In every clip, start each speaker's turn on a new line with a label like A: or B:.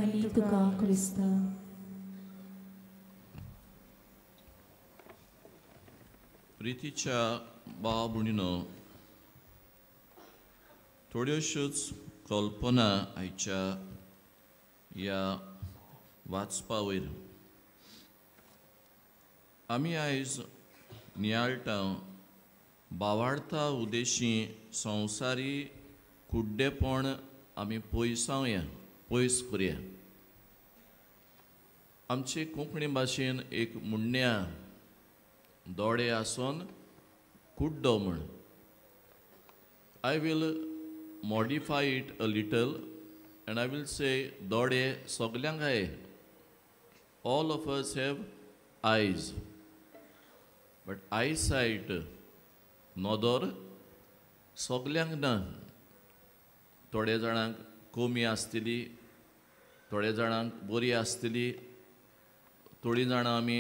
A: आनी तुका क्रिस्त.
B: प्रितीच्या भाव भयणीनो, थोड्योश्योच कल्पना आयच्या ह्या वाचपा वयर. आमी आयज नियाळटां भावार्था उद्देशी संवसारी कुड्डेपण आमी पयस करुया. आमचे कोंकणी भाशेन एक मुन्या दोळे आसोन कुड्डो म्हण. I will modify it a little and I will say दोळे सगल्यांक आये. All of us have eyes, but eyesight नदर सगल्यांक ना. थोडे जाणांक कमी आसतली, थोडे जाणांक बरी आसतली, थोडी जाणां आमी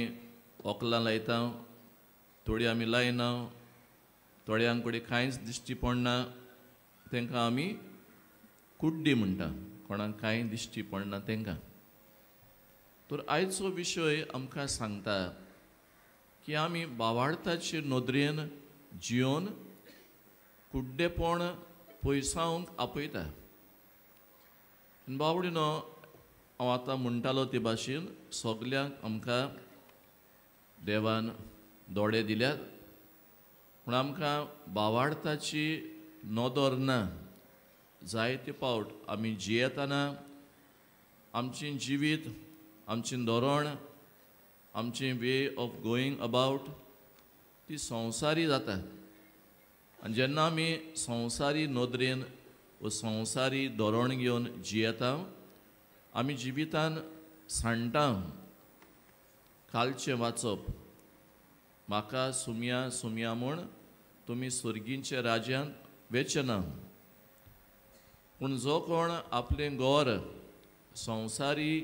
B: ओकलां लायता, थोडी आमी लायना, थोड्यांक कडेन कांयच दिश्टी पडना, तांकां आमी कुड्डी म्हणटा. कोणाक कांय दिश्टी पडना तांकां. तर आयचो विशय आमकां सांगता की आमी भावार्थाचे नदरेन जियोन कुड्डेपण पयसावंक आपयता. बावडीनो, हांव आतां म्हणटालो ते भाशेन सगल्यांक आमकां देवान दोळे दिल्यात, पूण आमकां भावार्थाची नदर ना. जायते फावट आमी जियेतना आमचें जिवीत, आमचें धोरण, आमचें वे ऑफ गोईंग अबावट ती संवसारी जाता. आनी जेन्ना आमी संवसारी नदरेन व संवसारी धोरण घेवन जियेता, आमी जिवितान सांडटा. कालचें वाचप, म्हाका सुमया सुमया म्हूण तुमी सुर्गींच्या राज्यांत वेचना. पूण जो कोण आपलें गोर संवसारी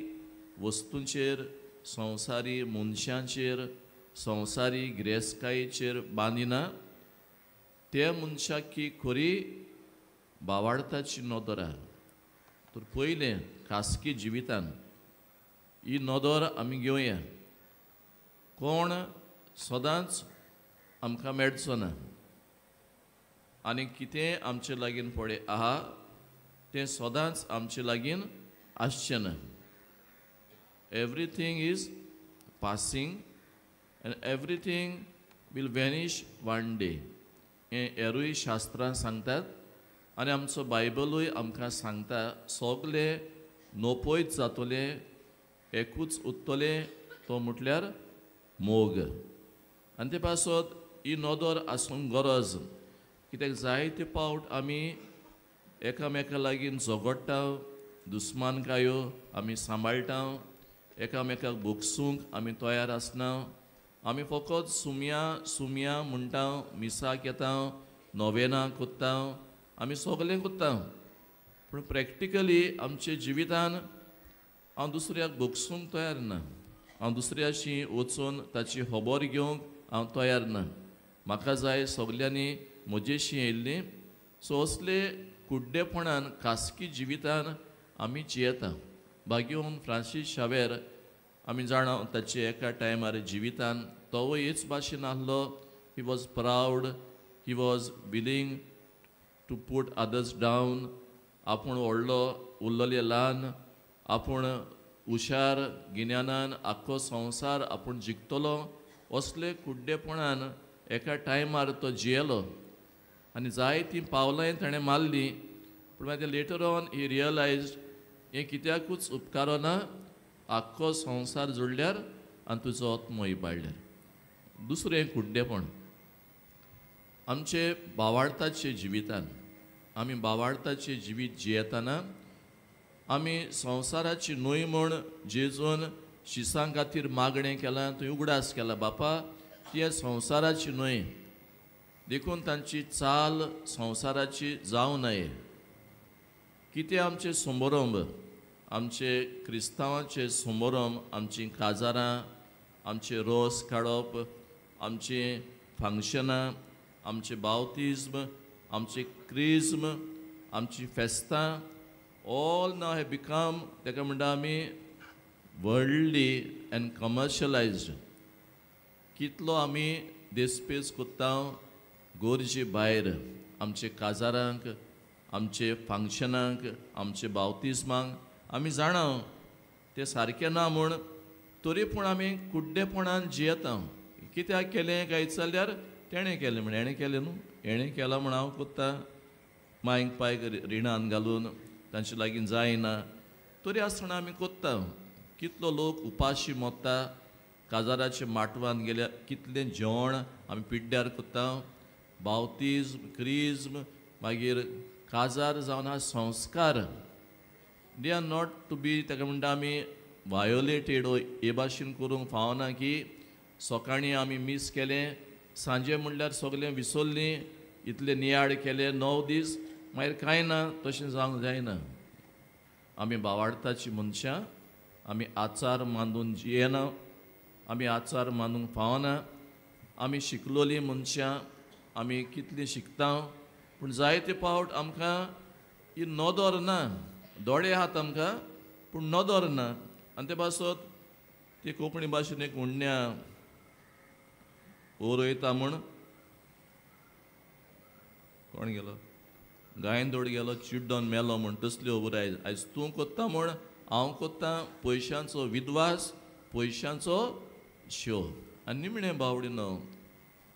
B: वस्तूंचेर, संवसारी मनशांचेर, संवसारी गिरेस्तकायेचेर बांदिना, त्या मनशाक की खरी भावार्थाची नदर आहा. तर पयलें खासगी जिवितान ही नदर आमी घेवया. कोण सदांच आमकां मेळचो ना, आनी कितें आमचे लागीं फुडें आहा तें सदांच आमचे लागीं आसचें ना. Everything is passing and everything will vanish one day. हें हेरूय शास्त्रां सांगतात आनी आमचो बायबलूय आमकां सांगता. सगळे नोपयत जातले, एकूच उरतलें, तो म्हटल्यार मोग. आनी ते पासत ही नदर आसूंक गरज. कित्याक जायते फावट आमी एकामेका लागीं झगडटा, दुस्मानकायो आमी सांबाळटा, एकामेकाक भोगसूंक आमी तयार आसना. आमी फकत सुमया सुमया म्हणटा, मिसाक येता, नोवेनां कोत्ता, आमी सगलें कोत्ता. पूण प्रॅक्टिकली आमच्या जिवितान हांव दुसऱ्याक भोगसूंक तयार ना. हांव दुसऱ्याशी वचून ताची खबर घेवंक हांव तयार ना. म्हाका जाय सगल्यांनी म्हजेशी येयल्लीं. सो असले कुड्डेपणान खासगी जिवितान आमी जियेता. भाग्यवन फ्रांसीस शावेर आमी जाणा ताचे एका टायमार जिवितान तोवूय हेच भाशेन आहलो. He was proud, he was willing to put others down. आपूण व्हडलो उरलोले ल्हान, आपूण हुशार गिन्यानान आख्खो संवसार आपूण जिखतलो, असले कुड्डेपणान एका टायमार तो जियेलो. आनी जायतीं पावलांय ताणें मारलीं. पूण मागीर लेटर ऑन ही रियलायज्ड हें कित्याकूच उपकारो ना. आख्खो संवसार जोडल्यार आनी तुजो आत्मो इबाडल्यार. दुसरें कुड्डेपण आमचे भावार्थाचे जिवितान. आमी भावार्थाचे जिवीत जियेतना आमी संवसाराची न्हंय म्हूण जेजून शिसां खातीर मागणें केलां. थंय उगडास केला, बापा ती ह्या संवसाराची न्हंय, देखून तांची चाल संवसाराची जावं नये. कितें आमचे समारंभ, आमचे क्रिस्तांवांचे समारंभ, आमचीं काजारां, आमचे रोस काडप, आमची फंक्शनां, आमचे बावतिज्म, आमचे क्रिज्म, आमची फेस्तां, ऑल नाव हे बिकम ताका म्हणटा आमी वर्ल्डली एंड कमर्शलायज्ड. कितलो आमी देस्पेस कोत्ता गोरजे भायर आमचे काजारांक, आमचे फंक्शनांक, आमचे बावतिस्मांक आमी जाणा ते सारकें ना म्हूण तरी पूण आमी कुड्डेपणान जियेता. कित्याक केलें काय विचारल्यार तेणें केलें म्हण. हेणें केलें न्हू, हेणें केलां म्हूण हांव कोत्ता. मांयक पांयक रिणान घालून तांचे लागीं जायना तरी आसतना आमी कोत्ता. कितलो लोक उपाशी मोत्ता, काजाराच्या माटवान गेल्या कितलें जेवण आमी पिड्ड्यार कोत्ता. बावतिज्म, क्रिज्म, मागीर काजार जावन हा संस्कार, they are not to be ताका म्हणटा आमी वायोलेटेड हे भाशेन करूंक फावना की सकाळीं आमी मीस केलें, सांजे म्हणल्यार सगलें विसरलीं, इतले नियाळ केले 9 दीस मागीर कांय ना, तशें जावंक जायना. आमी भावार्थाची मनशां, आमी आचार मानून जियेना, आमी आचार मानूंक फावना. आमी शिकलोलीं मनशां, आमी कितलीं शिकता पूण जायते फावट आमकां ही नदर ना. दोळे आहात आमकां पूण नदर ना. आनी ते पासत ती कोंकणी भाशेन एक उण्ण्या ओरयता म्हूण कोण गेलो, गायंदोड गेलो चिड्डोन मेलो म्हूण तसल्यो उराय. आयज तूं कोत्ता म्हूण हांव कोत्ता पयशांचो विद्वास, पयशांचो शो. आनी निमणें बावडीनो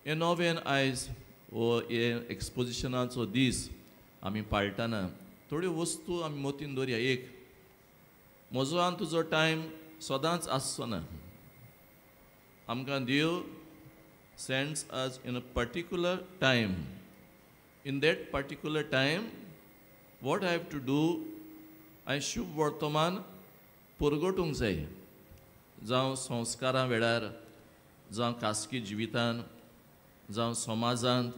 B: हे नवेन आयज हो हे एक्सपोजिशनाचो दीस आमी पाळटना थोड्यो वस्तू आमी मोतीन दवरया. एक, म्हजो आनी तुजो टायम सदांच आसचो ना. आमकां देव sends us in a particular time. In that particular time, what I have to do, I शुभ वर्तमान परगटूंक जाय. जावं संस्कारा वेळार, जावं खासगी जिवितान, जावं समाजांत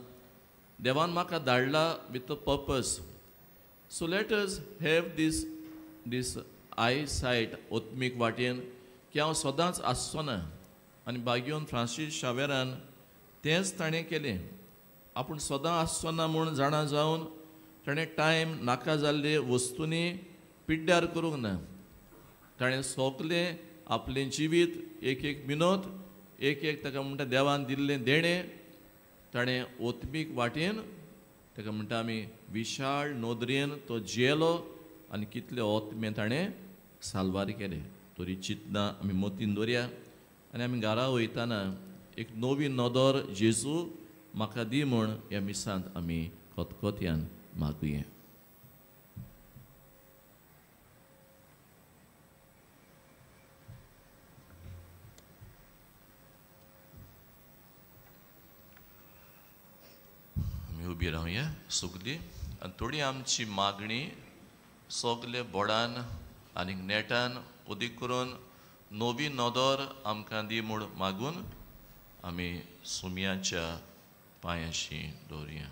B: देवान म्हाका धाडला with a purpose. So let us have this eye sight ओत्मीक वाटेन की हांव सदांच आसचो ना. आनी बागेवन फ्रांसीस शावेरान तेंच ताणें केलें. आपूण सदां आसचो ना म्हूण जाणा जावन ताणें टायम नाका जाल्ले वस्तूंनी पिड्ड्यार करूंक ना. ताणें सोगलें आपलें जिवीत एक एक मिनट एक एक ताका म्हणटा देवान दिल्लें देणें ताणें ओत्मीक वाटेन ताका म्हणटा आमी विशाळ नोदरेन तो जियेलो आनी कितले ओत्मे ताणें साल्वार केले. तरी चिंतना आमी मोतीन दवरया आनी आमी घरा वयताना एक नवी नदर जेजू म्हाका दी म्हूण ह्या मिसांत आमी खतखत्यान मागुया. आमी उबी रावया सगलीं आनी थोडी आमची मागणी सगले बोडान आनी नेटान उदीक करून नवी नदर आमकां दी म्हूण मागून आमी सुमयाच्या पांयाशी दवरया.